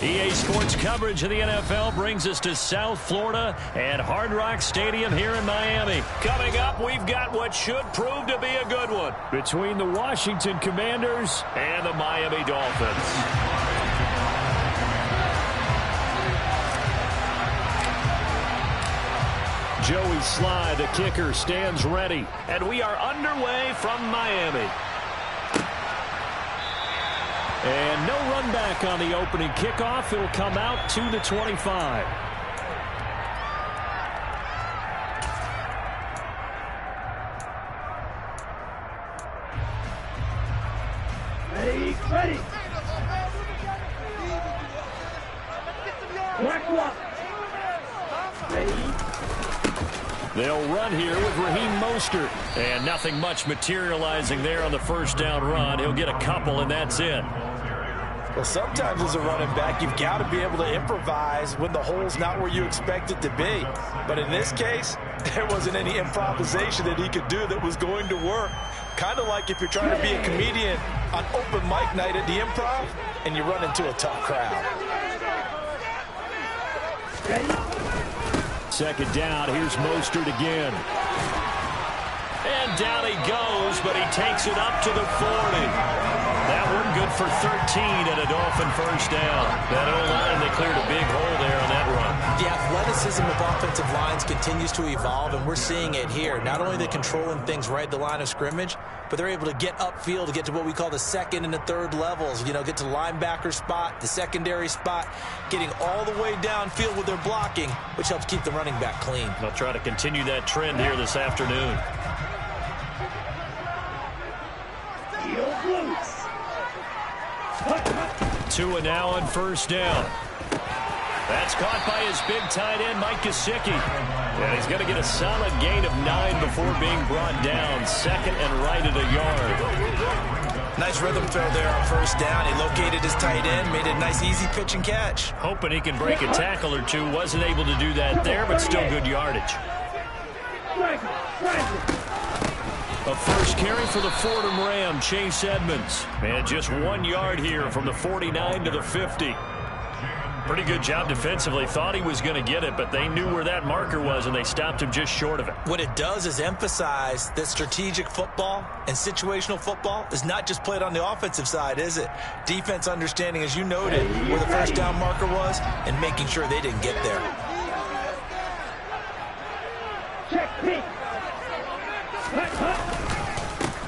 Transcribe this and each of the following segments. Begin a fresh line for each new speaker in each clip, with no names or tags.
EA Sports coverage of the NFL brings us to South Florida and Hard Rock Stadium here in Miami. Coming up, we've got what should prove to be a good one between the Washington Commanders and the Miami Dolphins. Joey Sly, the kicker, stands ready. And we are underway from Miami. And no run back on the opening kickoff. It'll come out to the 25.
Ready.
They'll run here with Raheem Mostert. And nothing much materializing there on the first down run. He'll get a couple, and that's it.
Well, sometimes as a running back, you've got to be able to improvise when the hole's not where you expect it to be. But in this case, there wasn't any improvisation that he could do that was going to work. Kind of like if you're trying to be a comedian on open mic night at the Improv and you run into a tough crowd.
Second down, here's Mostert again. And down he goes, but he takes it up to the 40. That one good for 13 and a Dolphin first down. That O-line, they cleared a big hole there on that run.
The athleticism of offensive lines continues to evolve, and we're seeing it here. Not only are they controlling things right at the line of scrimmage, but they're able to get upfield to get to what we call the second and the third levels. You know, get to linebacker spot, the secondary spot, getting all the way downfield with their blocking, which helps keep the running back clean.
They'll try to continue that trend here this afternoon. Tua now on first down. That's caught by his big tight end, Mike Gesicki. And he's going to get a solid gain of 9 before being brought down. Second and right at a yard.
Nice rhythm throw there on first down. He located his tight end, made a nice easy pitch and catch.
Hoping he can break a tackle or two. Wasn't able to do that there, but still good yardage. A first carry for the Fordham Ram, Chase Edmonds. And just 1 yard here from the 49 to the 50. Pretty good job defensively. Thought he was going to get it, but they knew where that marker was, and they stopped him just short of it.
What it does is emphasize that strategic football and situational football is not just played on the offensive side, is it? Defense understanding, as you noted, where the first down marker was and making sure they didn't get there.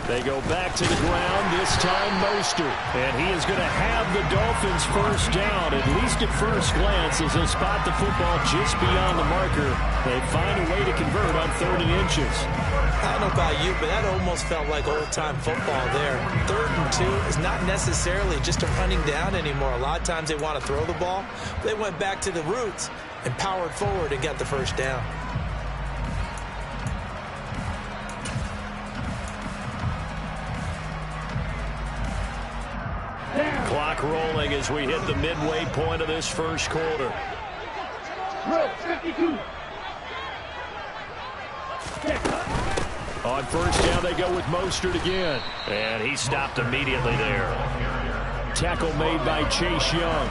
They go back to the ground, this time Mostert. And he is going to have the Dolphins first down, at least at first glance, as they'll spot the football just beyond the marker. They find a way to convert on 3rd and inches.
I don't know about you, but that almost felt like old-time football there. 3rd and 2 is not necessarily just a running down anymore. A lot of times they want to throw the ball. They went back to the roots and powered forward and got the first down.
Clock rolling as we hit the midway point of this first quarter. On first down, they go with Mostert again. And he stopped immediately there. Tackle made by Chase Young.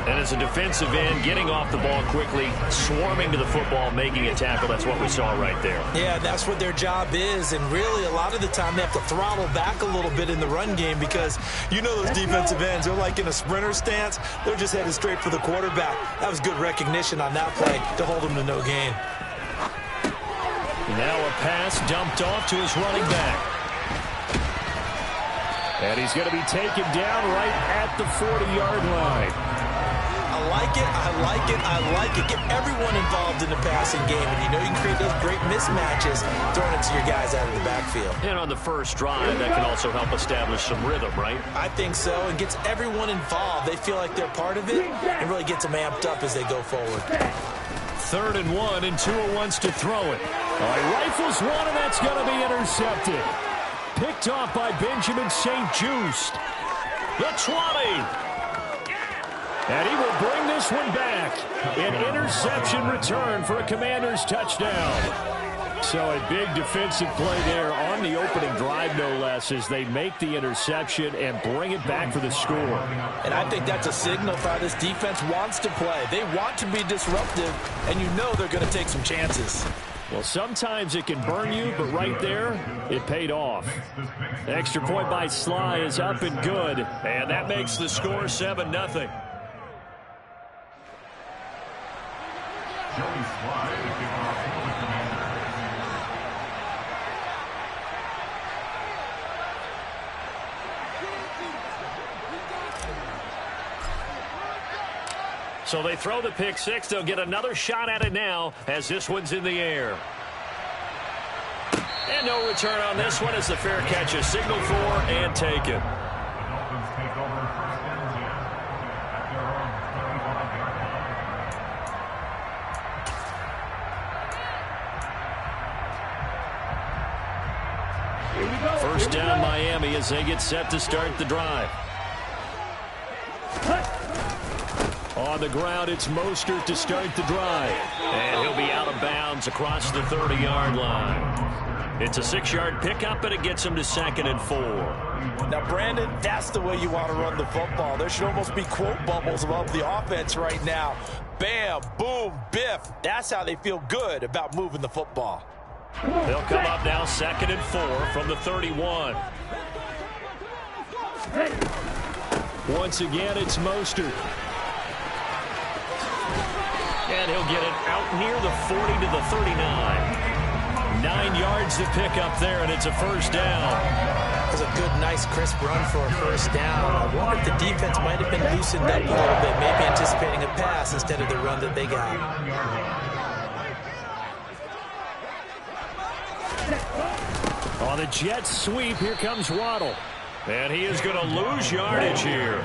And as a defensive end, getting off the ball quickly, swarming to the football, making a tackle. That's what we saw right there.
Yeah, that's what their job is. And really, a lot of the time, they have to throttle back a little bit in the run game because you know those defensive ends, they're like in a sprinter stance. They're just headed straight for the quarterback. That was good recognition on that play to hold them to no gain.
Now a pass dumped off to his running back. And he's going to be taken down right at the 40-yard line.
I like it. Get everyone involved in the passing game. And you know you can create those great mismatches throwing it to your guys out of the backfield.
And on the first drive, that can also help establish some rhythm, right?
I think so. And gets everyone involved. They feel like they're part of it and really gets them amped up as they go forward.
3rd and 1, and Tua wants to throw it. He rifles one, and that's going to be intercepted. Picked off by Benjamin St. Just. The 20. And he will bring this one back. An interception return for a Commanders touchdown. So a big defensive play there on the opening drive, no less, as they make the interception and bring it back for the score.
And I think that's a signal for how this defense wants to play. They want to be disruptive, and you know they're going to take some chances.
Well, sometimes it can burn you, but right there, it paid off. The extra point by Sly is up and good, and that makes the score 7-0. So they throw the pick six. They'll get another shot at it now as this one's in the air. And no return on this one as the fair catch is signaled for and taken. First down Miami as they get set to start the drive. On the ground, it's Mostert to start the drive. And he'll be out of bounds across the 30-yard line. It's a 6-yard pickup, and it gets him to 2nd and 4.
Now, Brandon, that's the way you want to run the football. There should almost be quote bubbles above the offense right now. Bam, boom, biff. That's how they feel good about moving the football.
They'll come up now 2nd and 4 from the 31. Once again, it's Mostert. And he'll get it out near the 40 to the 39. 9 yards to pick up there, and it's a first down.
That was a good, nice, crisp run for a first down. I wonder if the defense might have been loosened up a little bit, maybe anticipating a pass instead of the run that they got.
On the jet sweep, here comes Waddle. And he is going to lose yardage here.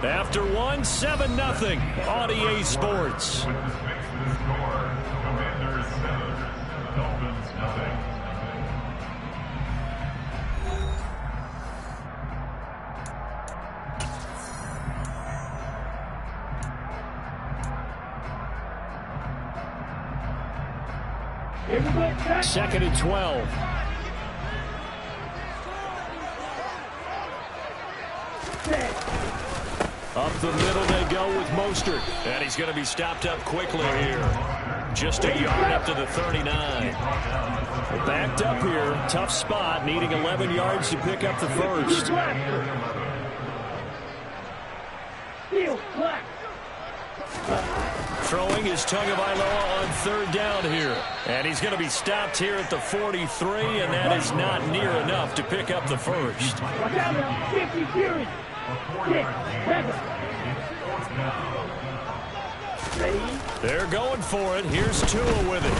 After one, 7-0 on EA Sports. Second and 12. Up the middle they go with Mostert. And he's going to be stopped up quickly here. Just a yard up to the 39. We're backed up here. Tough spot, needing 11 yards to pick up the first. Throwing is Tagovailoa on 3rd down here. And he's going to be stopped here at the 43, and that is not near enough to pick up the first. They're going for it. Here's Tua with it.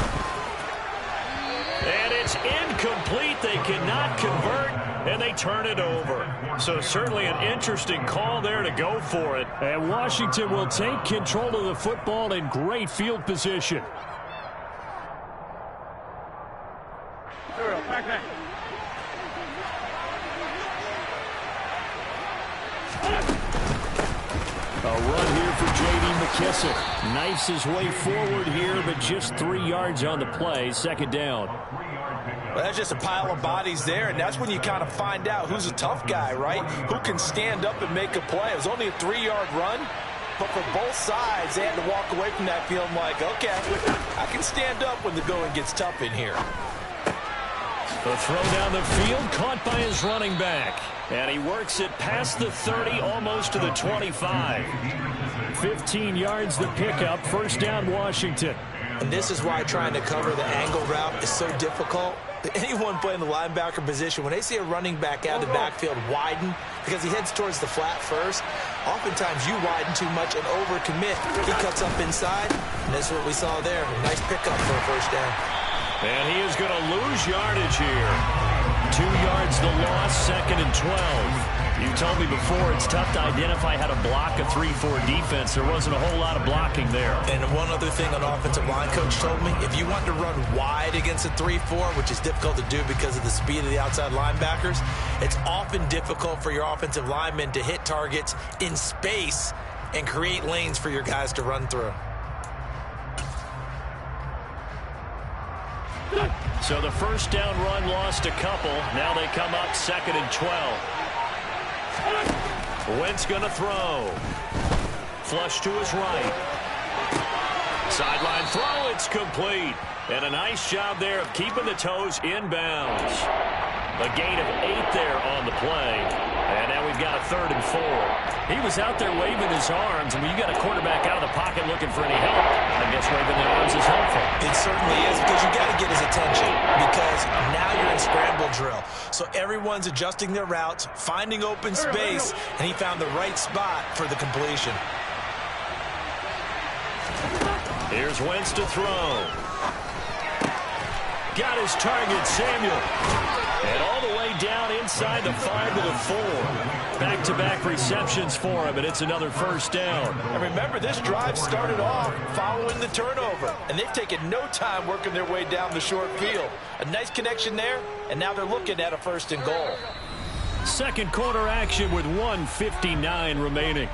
And it's incomplete. They cannot convert, and they turn it over. So certainly an interesting call there to go for it. And Washington will take control of the football in great field position. A run here for J.D. McKissick. Knifes his way forward here, but just 3 yards on the play. 2nd down.
Well, that's just a pile of bodies there, and that's when you kind of find out who's a tough guy, right? Who can stand up and make a play. It was only a 3-yard run, but for both sides, they had to walk away from that feeling like, okay, I can stand up when the going gets tough in here.
The throw down the field, caught by his running back. And he works it past the 30, almost to the 25. 15 yards the pickup, first down Washington.
And this is why trying to cover the angle route is so difficult. Anyone playing the linebacker position, when they see a running back out of the backfield widen, because he heads towards the flat first, oftentimes you widen too much and overcommit. He cuts up inside, and that's what we saw there. A nice pickup for a first down.
And he is going to lose yardage here. 2 yards the loss, 2nd and 12. You told me before it's tough to identify how to block a 3-4 defense. There wasn't a whole lot of blocking there.
And one other thing an offensive line coach told me, if you want to run wide against a 3-4, which is difficult to do because of the speed of the outside linebackers, it's often difficult for your offensive linemen to hit targets in space and create lanes for your guys to run through.
So the first down run lost a couple. Now they come up 2nd and 12. Wentz going to throw. Flush to his right. Sideline throw, it's complete. And a nice job there of keeping the toes inbounds. A gain of 8 there on the play. And now we've got a 3rd and 4. He was out there waving his arms, and when you got a quarterback out of the pocket looking for any help, I guess waving the arms is helpful.
It certainly is, because you got to get his attention, because now you're in scramble drill. So everyone's adjusting their routes, finding open space, and he found the right spot for the completion.
Here's Wentz to throw. Got his target, Samuel. And all the way down inside the 5 to the 4. Back-to-back receptions for him, and it's another first down.
And remember, this drive started off following the turnover, and they've taken no time working their way down the short field. A nice connection there, and now they're looking at a 1st and goal.
Second quarter action with 1:59 remaining.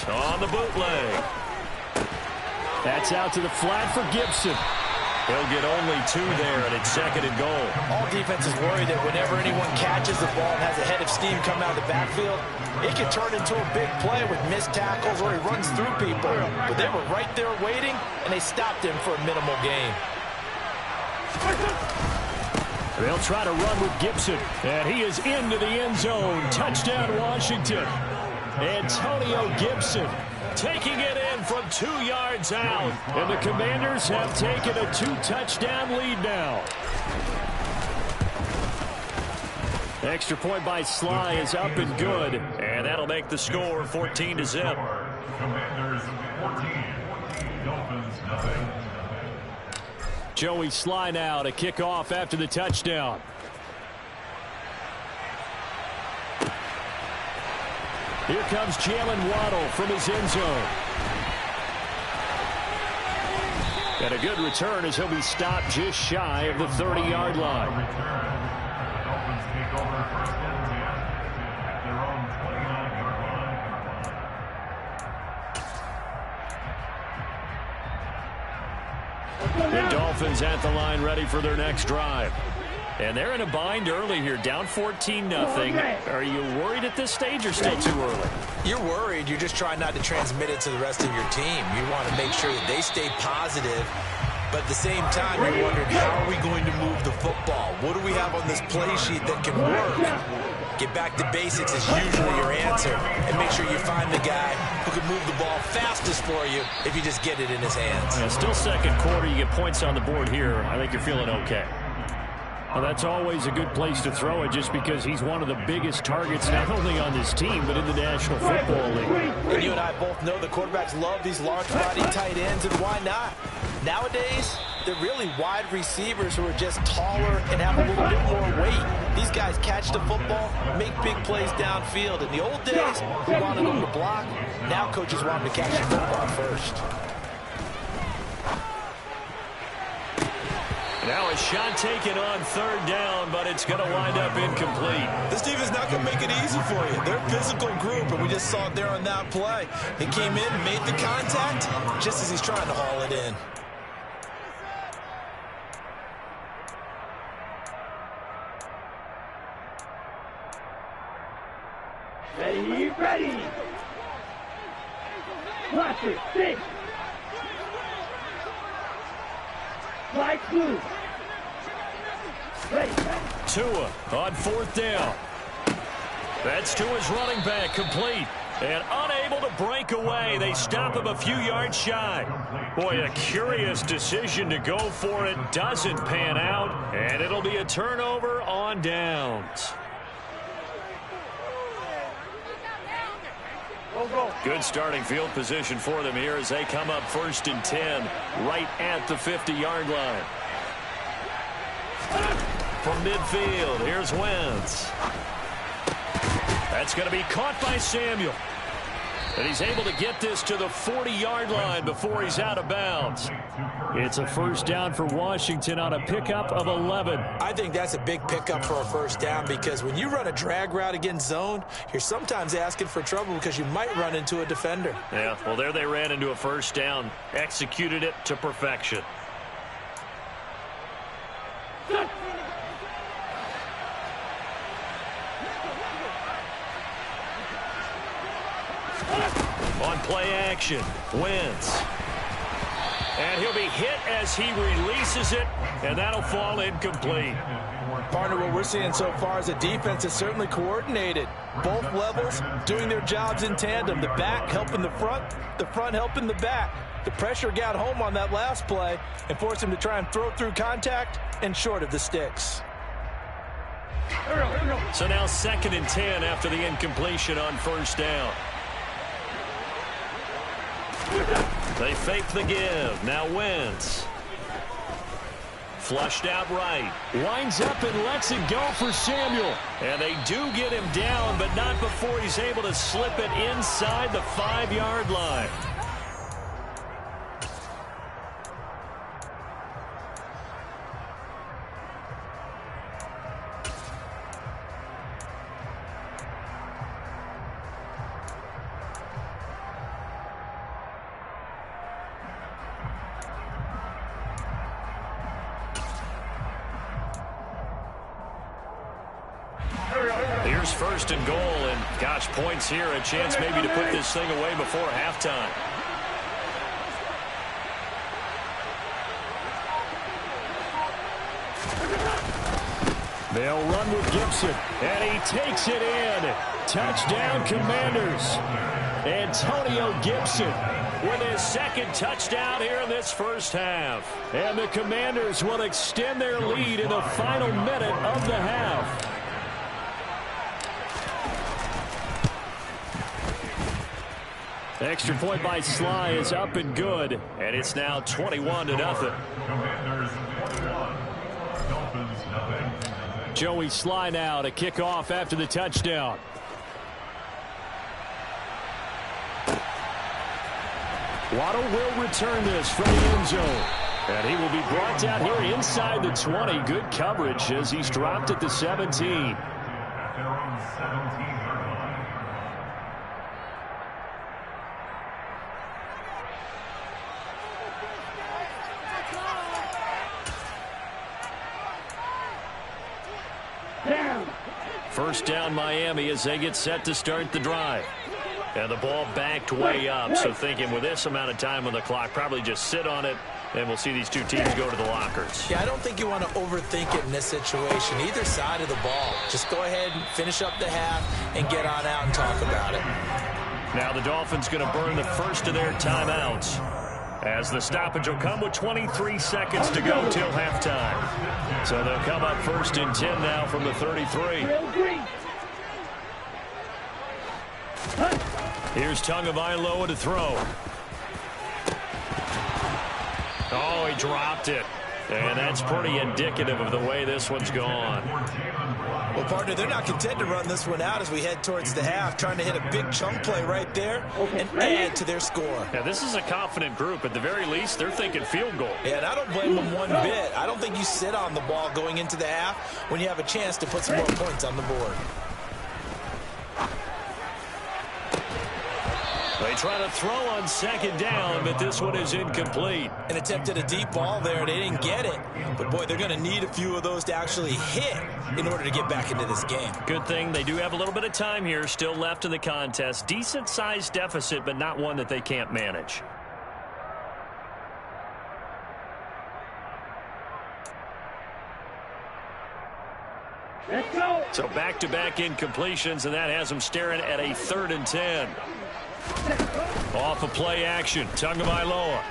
On the bootleg. That's out to the flat for Gibson. He'll get only 2 there, and it's 2nd and goal.
All defenses worry that whenever anyone catches the ball and has a head of steam come out of the backfield, it can turn into a big play with missed tackles or he runs through people. But they were right there waiting, and they stopped him for a minimal gain.
They'll try to run with Gibson, and he is into the end zone. Touchdown, Washington. Antonio Gibson taking it in from 2 yards out. And the Commanders have taken a 2-touchdown lead now. Extra point by Sly is up and good. And that'll make the score 14-0.
Commanders 14, Dolphins nothing.
Joey Sly now to kick off after the touchdown. Here comes Jalen Waddle from his end zone. And a good return as he'll be stopped just shy of the 30-yard line.
Dolphins take over 1st and 10 at their own 29-yard line.
The Dolphins at the line ready for their next drive. And they're in a bind early here, down 14-0. Are you worried at this stage or still too early?
You're worried. You're just trying not to transmit it to the rest of your team. You want to make sure that they stay positive. But at the same time, you're wondering, how are we going to move the football? What do we have on this play sheet that can work? Get back to basics is usually your answer. And make sure you find the guy who can move the ball fastest for you if you just get it in his hands.
Yeah, still second quarter. You get points on the board here. I think you're feeling okay. Well, that's always a good place to throw it just because he's one of the biggest targets not only on this team but in the National Football League.
And you and I both know the quarterbacks love these large-body tight ends, and why not? Nowadays, they're really wide receivers who are just taller and have a little bit more weight. These guys catch the football, make big plays downfield. In the old days, we wanted them to block. Now coaches want them to catch the football first.
Now a shot taken on 3rd down, but it's going to wind up incomplete.
This team is not going to make it easy for you. They're a physical group, and we just saw it there on that play. He came in, made the contact, just as he's trying to haul it in.
Ready. Watch it, 6. Like blue. Ready.
Tua on 4th down. That's Tua's running back, complete. And unable to break away. They stop him a few yards shy. Boy, a curious decision to go for it. Doesn't pan out. And it'll be a turnover on downs. Good starting field position for them here as they come up 1st and 10 right at the 50-yard line. From midfield, here's Wentz. That's going to be caught by Samuel. And he's able to get this to the 40-yard line before he's out of bounds. It's a first down for Washington on a pickup of 11.
I think that's a big pickup for a first down because when you run a drag route against zone, you're sometimes asking for trouble because you might run into a defender.
Yeah, well, there they ran into a first down, executed it to perfection. On play action, Wentz. And he'll be hit as he releases it, and that'll fall incomplete.
Partner, what we're seeing so far is the defense is certainly coordinated. Both levels doing their jobs in tandem. The back helping the front helping the back. The pressure got home on that last play and forced him to try and throw through contact and short of the sticks.
So now 2nd and 10 after the incompletion on first down. They fake the give. Now Wentz. Flushed out right. Winds up and lets it go for Samuel. And they do get him down, but not before he's able to slip it inside the 5-yard line. Here's 1st and goal, and gosh, points here, a chance maybe to put this thing away before halftime. They'll run with Gibson, and he takes it in. Touchdown, Commanders. Antonio Gibson with his 2nd touchdown here in this first half. And the Commanders will extend their lead in the final minute of the half. Extra point by Sly is up and good, and it's now 21-0.
Commanders 21, Dolphins nothing.
Joey Sly now to kick off after the touchdown. Waddle will return this from the end zone. And he will be brought down here inside the 20. Good coverage as he's dropped at the 17.
At their own 17-yard line.
First down Miami as they get set to start the drive. And the ball backed way up, so thinking with this amount of time on the clock, probably just sit on it, and we'll see these two teams go to the lockers.
Yeah, I don't think you want to overthink it in this situation. Either side of the ball. Just go ahead and finish up the half and get on out and talk about it.
Now the Dolphins going to burn the first of their timeouts, as the stoppage will come with 23 seconds to go till halftime. So they'll come up 1st and 10 now from the 33. Here's Tagovailoa to throw. Oh, he dropped it. And that's pretty indicative of the way this one's gone.
Well, partner, they're not content to run this one out as we head towards the half, trying to hit a big chunk play right there and add to their score.
Yeah, this is a confident group. At the very least, they're thinking field goal.
Yeah, and I don't blame them one bit. I don't think you sit on the ball going into the half when you have a chance to put some more points on the board.
They try to throw on 2nd down, but this one is incomplete.
An attempt at a deep ball there. They didn't get it. But, boy, they're going to need a few of those to actually hit in order to get back into this game.
Good thing they do have a little bit of time here still left in the contest. Decent-sized deficit, but not one that they can't manage.
Let's go.
So back-to-back incompletions, and that has them staring at a 3rd and 10. Off of play action, Tagovailoa.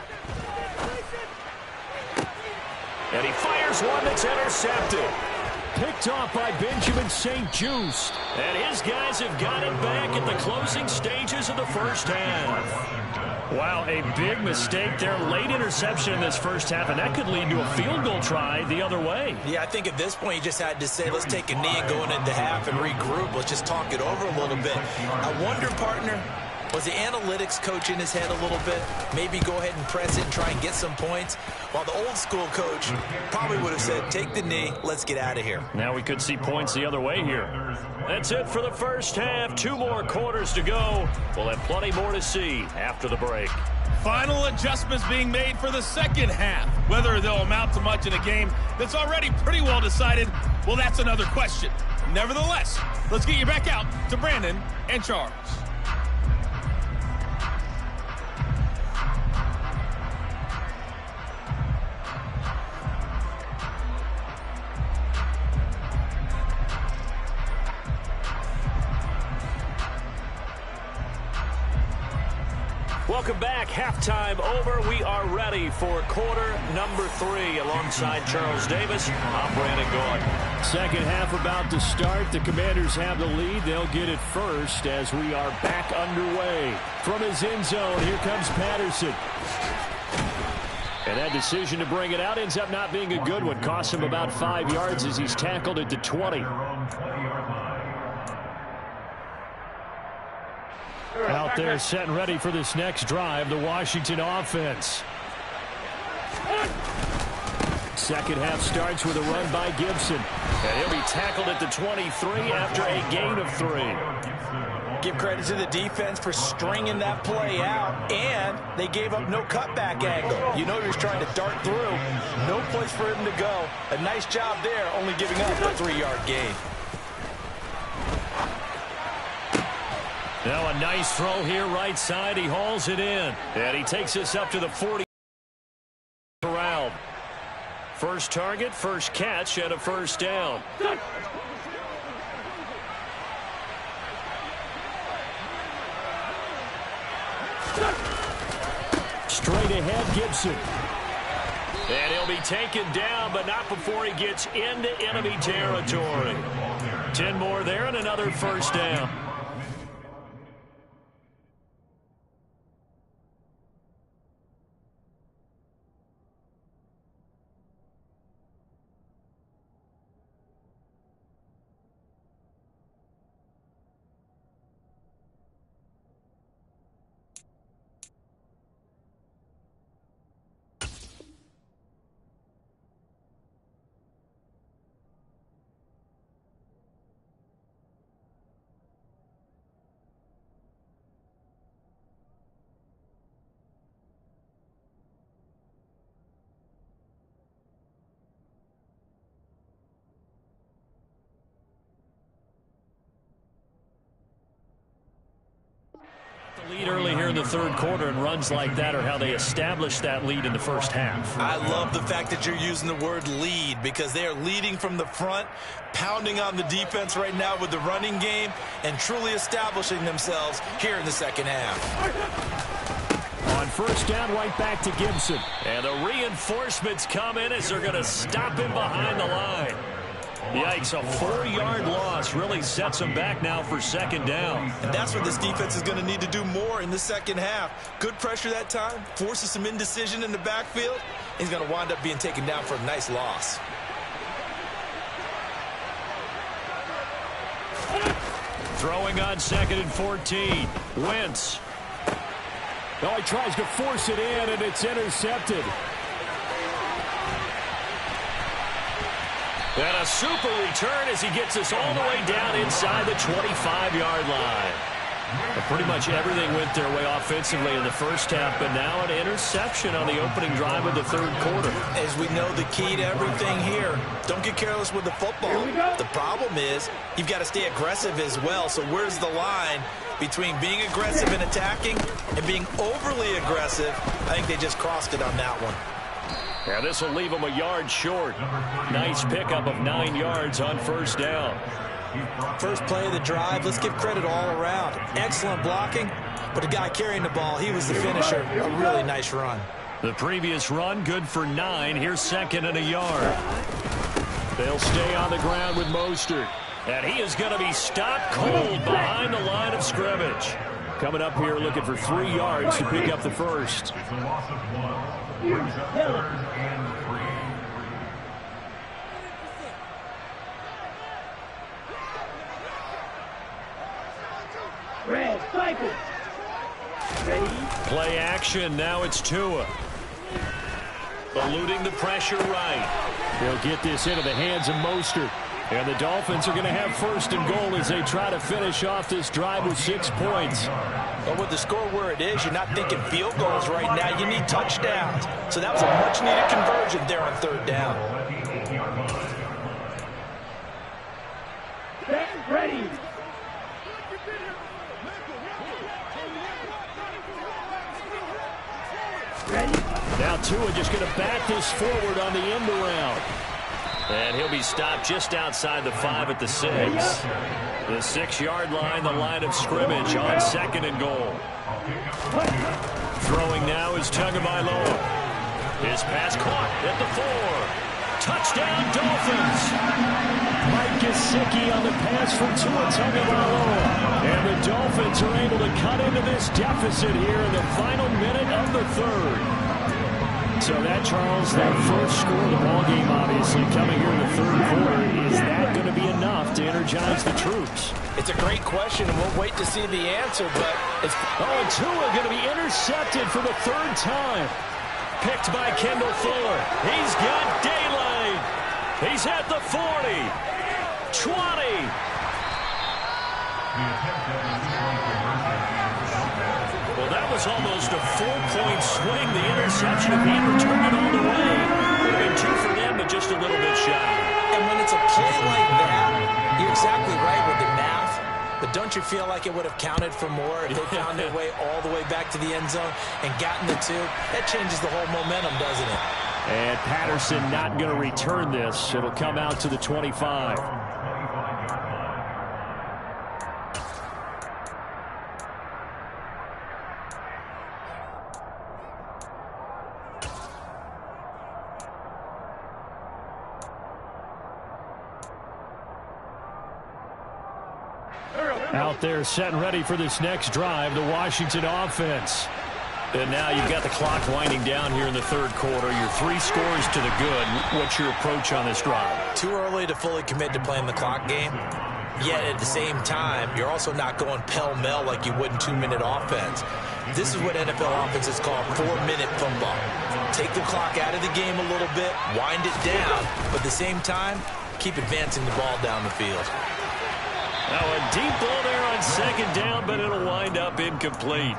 And he fires one that's intercepted. picked off by Benjamin St-Juste. And his guys have got it back at the closing stages of the first half. Wow, a big mistake there. Late interception in this first half, and that could lead to a field goal try the other way.
Yeah, I think at this point you just had to say, let's take a knee and go into half and regroup. Let's just talk it over a little bit. I wonder, partner, was the analytics coach in his head a little bit? Maybe go ahead and press it and try and get some points? While the old school coach probably would have said, take the knee, let's get out of here.
Now we could see points the other way here. That's it for the first half. 2 more quarters to go. We'll have plenty more to see after the break.
Final adjustments being made for the second half. Whether they'll amount to much in a game that's already pretty well decided, well, that's another question. Nevertheless, let's get you back out to Brandon and Charles.
Welcome back. Halftime over. We are ready for quarter number 3. Alongside Charles Davis, I'm Brandon Gaudin. Second half about to start. The Commanders have the lead. They'll get it first as we are back underway. From his end zone, here comes Patterson. And that decision to bring it out ends up not being a good one. Costs him about 5 yards as he's tackled at the 20. Out there set and ready for this next drive, the Washington offense. Second half starts with a run by Gibson. And he'll be tackled at the 23 after a gain of 3.
Give credit to the defense for stringing that play out, and they gave up no cutback angle. You know he was trying to dart through. No place for him to go. A nice job there, only giving up a 3-yard gain.
Now a nice throw here right side. He hauls it in. And he takes us up to the 40. Corralled. First target, first catch, and a first down. Straight ahead, Gibson. And he'll be taken down, but not before he gets into enemy territory. 10 more there and another first down. Lead early here in the third quarter, and runs like that are how they established that lead in the first half.
I love the fact that you're using the word lead, because they are leading from the front, pounding on the defense right now with the running game, and truly establishing themselves here in the second half.
On first down, right back to Gibson. And the reinforcements come in as they're going to stop him behind the line. Yikes, a 4-yard loss really sets them back now for second down.
And that's what this defense is going to need to do more in the second half. Good pressure that time, forces some indecision in the backfield. He's going to wind up being taken down for a nice loss.
Throwing on 2nd and 14. Wentz. Oh, he tries to force it in, and it's intercepted. And a super return as he gets us all the way down inside the 25-yard line. But pretty much everything went their way offensively in the first half, but now an interception on the opening drive of the third quarter.
As we know, the key to everything here, don't get careless with the football. The problem is you've got to stay aggressive as well. So where's the line between being aggressive and attacking and being overly aggressive? I think they just crossed it on that one.
Yeah, this will leave them a yard short. Nice pickup of 9 yards on first down.
First play of the drive, let's give credit all around. Excellent blocking, but the guy carrying the ball, he was the finisher. A really nice run.
The previous run, good for 9. Here's 2nd and a yard. They'll stay on the ground with Mostert. And he is going to be stopped cold behind the line of scrimmage. Coming up here looking for 3 yards to pick up the first.
It's a loss of 1. Brings up 3rd and 3.
Red, cycle. Ready?
Play action. Now it's Tua. Eluding the pressure right. He'll get this into the hands of Mostert. And the Dolphins are going to have 1st and goal as they try to finish off this drive with 6 points.
But with the score where it is, you're not thinking field goals right now. You need touchdowns. So that was a much-needed conversion there on 3rd down.
Ready.
Now Tua just going to back this forward on the end around. And he'll be stopped just outside the 5 at the 6. The 6-yard line, the line of scrimmage on 2nd and goal. Throwing now is Tagovailoa. His pass caught at the 4. Touchdown, Dolphins. Mike Gesicki on the pass from Tua Tagovailoa. And the Dolphins are able to cut into this deficit here in the final minute of the 3rd. So that, Charles, that first score of the ballgame, obviously, coming here in the 3rd quarter, is that going to be enough to energize the troops?
It's a great question, and we'll wait to see the answer, but it's...
Oh, Tua going to be intercepted for the 3rd time. Picked by Kendall Fuller. He's got daylight. He's at the 40. 20. Well, that was almost a 4-point swing. The interception, if he had returned it all the way, would have been 2 for them, but just a little bit shy.
And when it's a play like that, you're exactly right with the math. But don't you feel like it would have counted for more if they found their way all the way back to the end zone and gotten the 2? That changes the whole momentum, doesn't it?
And Patterson not going to return this. It'll come out to the 25. Out there set and ready for this next drive, the Washington offense. And now you've got the clock winding down here in the 3rd quarter. Your 3 scores to the good. What's your approach on this drive?
Too early to fully commit to playing the clock game. Yet at the same time, you're also not going pell-mell like you would in 2-minute offense. This is what NFL offenses call 4-minute football. Take the clock out of the game a little bit, wind it down, but at the same time, keep advancing the ball down the field.
Now a deep ball there on 2nd down, but it'll wind up incomplete.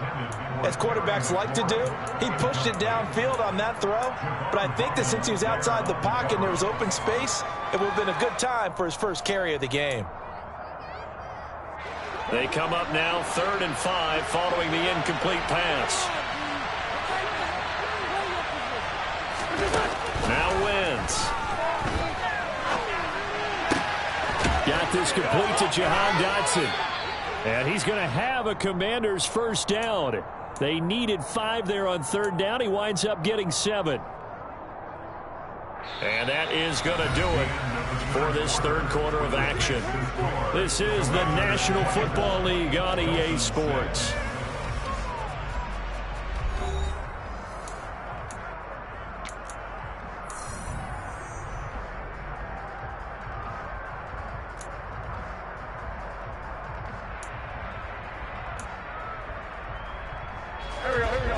As quarterbacks like to do, he pushed it downfield on that throw, but I think that since he was outside the pocket and there was open space, it would have been a good time for his first carry of the game.
They come up now 3rd and 5 following the incomplete pass. Now Wentz. Got this complete to Jahan Dotson. And he's going to have a Commander's first down. They needed 5 there on 3rd down. He winds up getting 7. And that is going to do it for this 3rd quarter of action. This is the National Football League on EA Sports.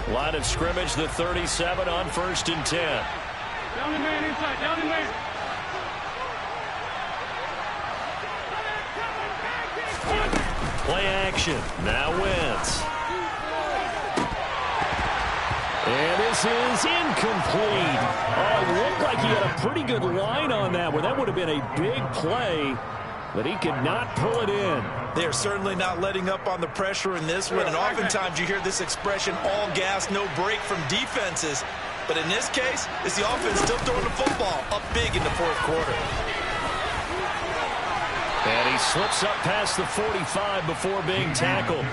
Line of scrimmage, the 37 on 1st and 10.
Down the man inside, down the man.
Play action. Now Wentz. And this is incomplete. Oh, it looked like he had a pretty good line on that one. That would have been a big play, but he could not pull it in.
They're certainly not letting up on the pressure in this one, and oftentimes you hear this expression, all gas, no break from defenses. But in this case, it's the offense still throwing the football up big in the 4th quarter.
And he slips up past the 45 before being tackled.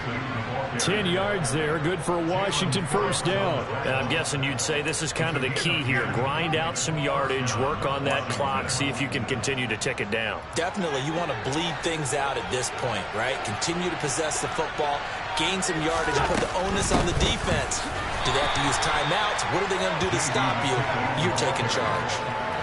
10 yards there, good for a Washington first down. I'm guessing you'd say this is kind of the key here. Grind out some yardage, work on that clock, see if you can continue to tick it down.
Definitely, you want to bleed things out at this point, right? Continue to possess the football, gain some yardage, and put the onus on the defense. Do they have to use timeouts? What are they going to do to stop you? You're taking charge.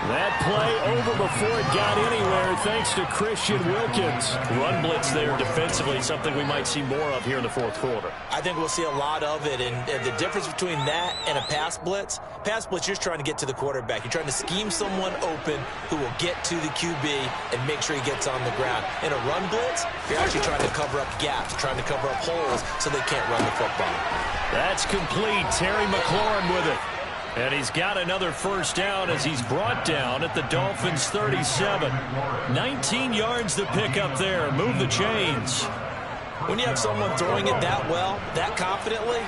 That play over before it got anywhere thanks to Christian Wilkins. Run blitz there defensively, something we might see more of here in the fourth quarter.
I think we'll see a lot of it, and the difference between that and a pass blitz, you're just trying to get to the quarterback. You're trying to scheme someone open who will get to the QB and make sure he gets on the ground. In a run blitz, you're actually trying to cover up gaps, trying to cover up holes so they can't run the football.
That's complete. Terry McLaurin with it. And he's got another first down as he's brought down at the Dolphins' 37. 19 yards to pick up there. Move the chains.
When you have someone throwing it that well, that confidently,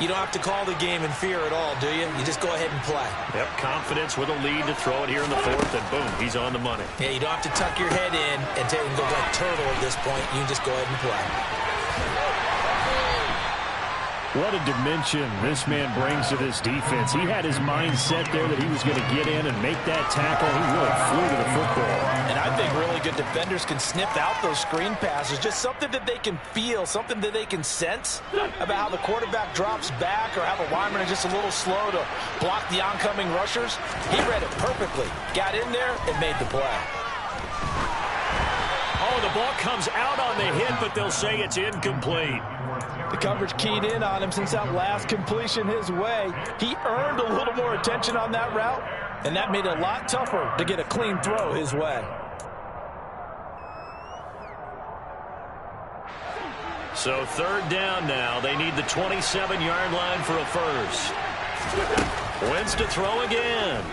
you don't have to call the game in fear at all, do you? You just go ahead and play.
Yep, confidence with a lead to throw it here in the fourth, and boom, he's on the money.
Yeah, you don't have to tuck your head in and go like turtle at this point. You can just go ahead and play.
What a dimension this man brings to this defense. He had his mind set there that he was going to get in and make that tackle. He really flew to the football.
And I think really good defenders can sniff out those screen passes. Just something that they can feel, something that they can sense about how the quarterback drops back or how the linemen are just a little slow to block the oncoming rushers. He read it perfectly, got in there, and made the play.
Oh, the ball comes out on the hit, but they'll say it's incomplete.
The coverage keyed in on him since that last completion his way. He earned a little more attention on that route, and that made it a lot tougher to get a clean throw his way.
So third down now. They need the 27-yard line for a first. Wentz to throw again.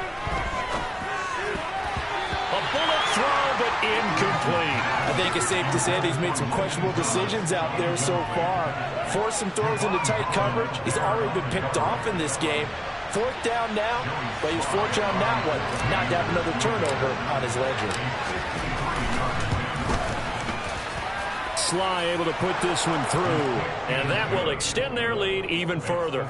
A bullet throw, but incomplete.
I think it's safe to say that he's made some questionable decisions out there so far. Forced some throws into tight coverage. He's already been picked off in this game. Fourth down now, but he was fortunate on that one not to have another turnover on his ledger.
Sly able to put this one through, and that will extend their lead even further.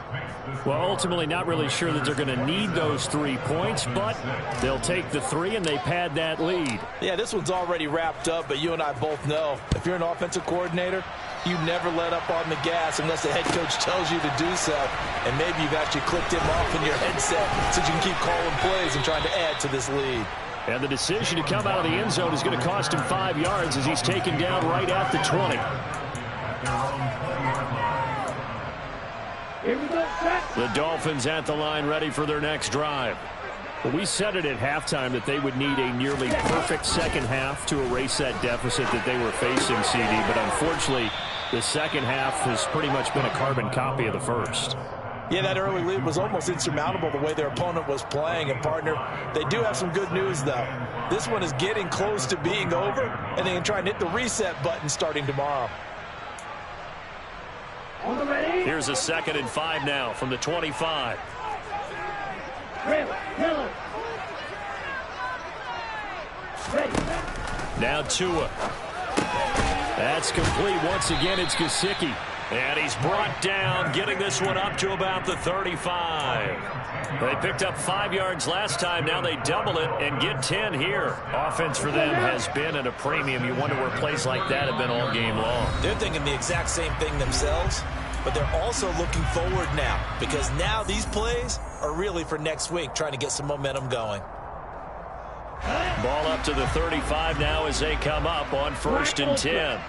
Well, ultimately not really sure that they're going to need those 3 points, but they'll take the 3 and they pad that lead.
Yeah, this one's already wrapped up, but you and I both know if you're an offensive coordinator, you never let up on the gas unless the head coach tells you to do so. And maybe you've actually clicked him off in your headset so you can keep calling plays and trying to add to this lead.
And the decision to come out of the end zone is going to cost him 5 yards as he's taken down right at the 20.
Here we go, set.
The Dolphins at the line ready for their next drive. Well, we said it at halftime that they would need a nearly perfect second half to erase that deficit that they were facing, CD. But unfortunately, the second half has pretty much been a carbon copy of the first.
Yeah, that early lead was almost insurmountable the way their opponent was playing. And, partner, they do have some good news, though. This one is getting close to being over, and they can try and hit the reset button starting tomorrow.
On the ready.
Here's a 2nd and 5 now from the 25.
Miller. Ready.
Now Tua. That's complete. Once again, it's Gesicki. And he's brought down, getting this one up to about the 35. They picked up 5 yards last time. Now they double it and get 10 here. Offense for them has been at a premium. You wonder where plays like that have been all game long.
They're thinking the exact same thing themselves, but they're also looking forward now because now these plays are really for next week, trying to get some momentum going.
Ball up to the 35 now as they come up on 1st and 10.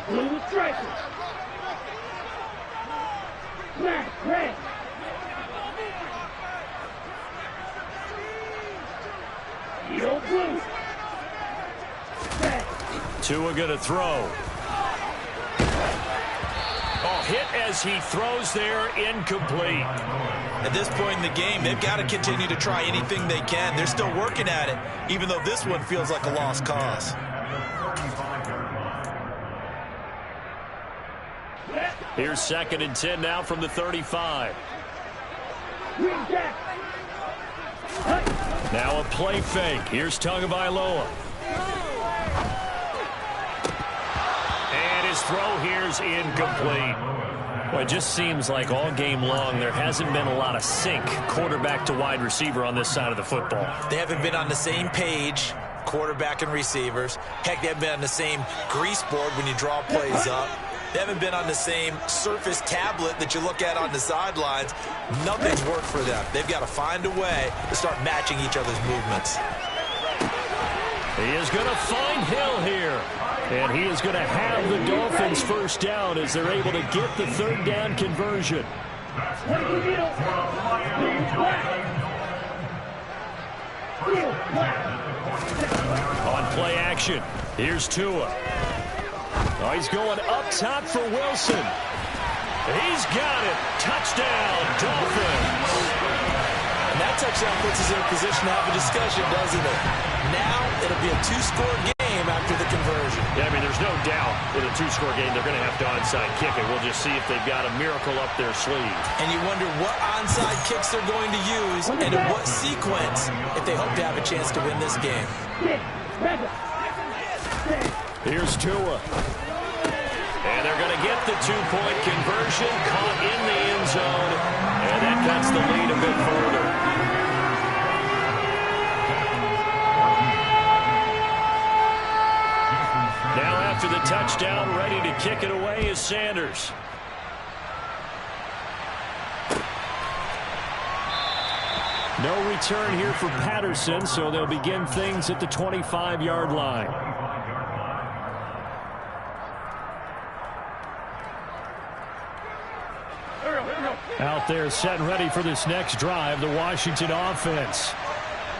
Blue strikers. Black, red. Yellow, blue. Red.
Tua going to throw. Oh, hit as he throws there, incomplete.
At this point in the game, they've got to continue to try anything they can. They're still working at it, even though this one feels like a lost cause.
Here's 2nd and 10 now from the 35.
Green jack.
Now a play fake. Here's Tagovailoa. throw here's incomplete. Well, it just seems like all game long there hasn't been a lot of sync quarterback to wide receiver on this side of the football.
They haven't been on the same page, quarterback and receivers. Heck, they haven't been on the same grease board when you draw plays up. They haven't been on the same surface tablet that you look at on the sidelines. Nothing's worked for them. They've got to find a way to start matching each other's movements.
He is going to find Hill here. And he is going to have the Dolphins first down as they're able to get the third down conversion. On play action, here's Tua. Oh, he's going up top for Wilson. He's got it. Touchdown, Dolphins.
And that touchdown puts us in a position to have a discussion, doesn't it? Now it'll be a two-score game after the conversion.
Yeah, I mean, there's no doubt in a two-score game they're going to have to onside kick it. We'll just see if they've got a miracle up their sleeve.
And you wonder what onside kicks they're going to use and in what sequence if they hope to have a chance to win this game.
Here's Tua. And they're going to get the two-point conversion, caught in the end zone, and that cuts the lead a bit further. Now after the touchdown, ready to kick it away is Sanders. No return here for Patterson, so they'll begin things at the 25-yard line. Out there set and ready for this next drive, the Washington offense.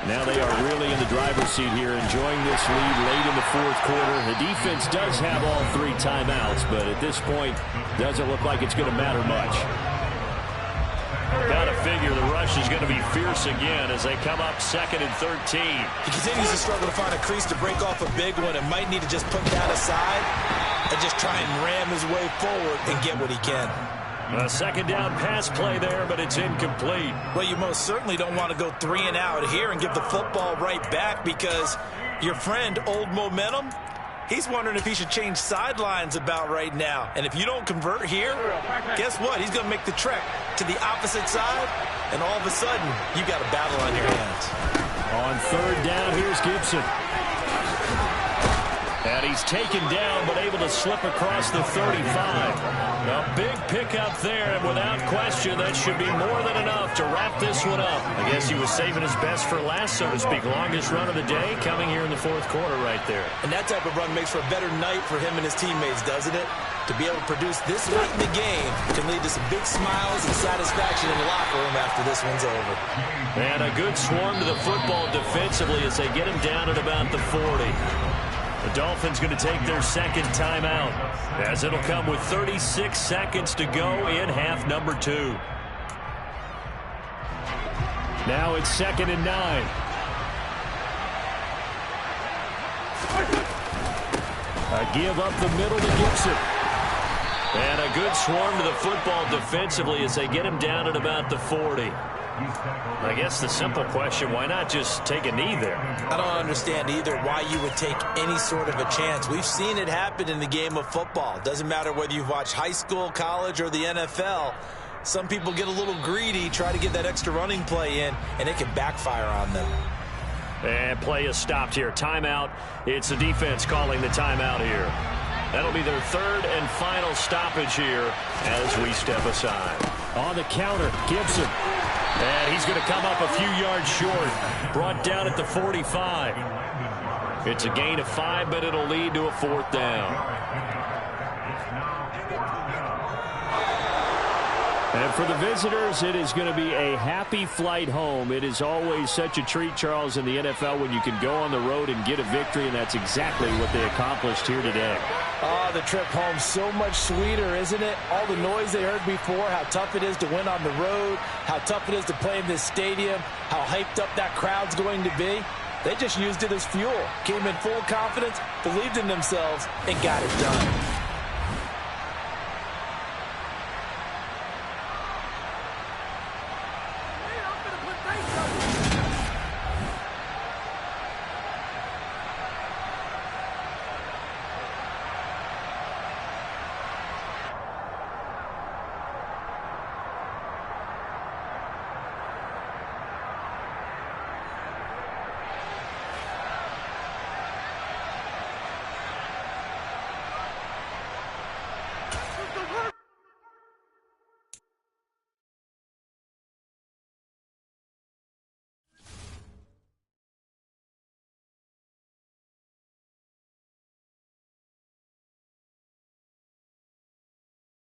Now they are really in the driver's seat here, enjoying this lead late in the fourth quarter. The defense does have all three timeouts, but at this point, doesn't look like it's going to matter much. Got to figure the rush is going to be fierce again as they come up 2nd and 13.
He continues to struggle to find a crease to break off a big one and might need to just put that aside and just try and ram his way forward and get what he can.
A second down pass play there, but it's incomplete.
Well, you most certainly don't want to go 3 and out here and give the football right back because your friend, Old Momentum, he's wondering if he should change sidelines about right now. And if you don't convert here, guess what? He's going to make the trek to the opposite side, and all of a sudden, you got a battle on your hands.
On third down, here's Gibson. And he's taken down, but able to slip across the 35. A big pickup there, and without question, that should be more than enough to wrap this one up. I guess he was saving his best for last, so to speak. Longest run of the day coming here in the fourth quarter right there.
And that type of run makes for a better night for him and his teammates, doesn't it? To be able to produce this late in the game can lead to some big smiles and satisfaction in the locker room after this one's over.
And a good swarm to the football defensively as they get him down at about the 40. The Dolphins going to take their second timeout as it'll come with 36 seconds to go in half number 2. Now it's 2nd and 9. A give up the middle to Gibson. And a good swarm to the football defensively as they get him down at about the 40. I guess the simple question, why not just take a knee there?
I don't understand either why you would take any sort of a chance. We've seen it happen in the game of football. Doesn't matter whether you've watched high school, college, or the NFL. Some people get a little greedy, try to get that extra running play in, and it can backfire on them.
And play is stopped here. Timeout. It's the defense calling the timeout here. That'll be their third and final stoppage here as we step aside. On the counter, Gibson. And he's going to come up a few yards short. Brought down at the 45. It's a gain of 5, but it'll lead to a 4th down. And for the visitors, it is going to be a happy flight home. It is always such a treat, Charles, in the NFL when you can go on the road and get a victory, and that's exactly what they accomplished here today.
Oh, the trip home so much sweeter, isn't it? All the noise they heard before, how tough it is to win on the road, how tough it is to play in this stadium, how hyped up that crowd's going to be. They just used it as fuel, came in full confidence, believed in themselves, and got it done.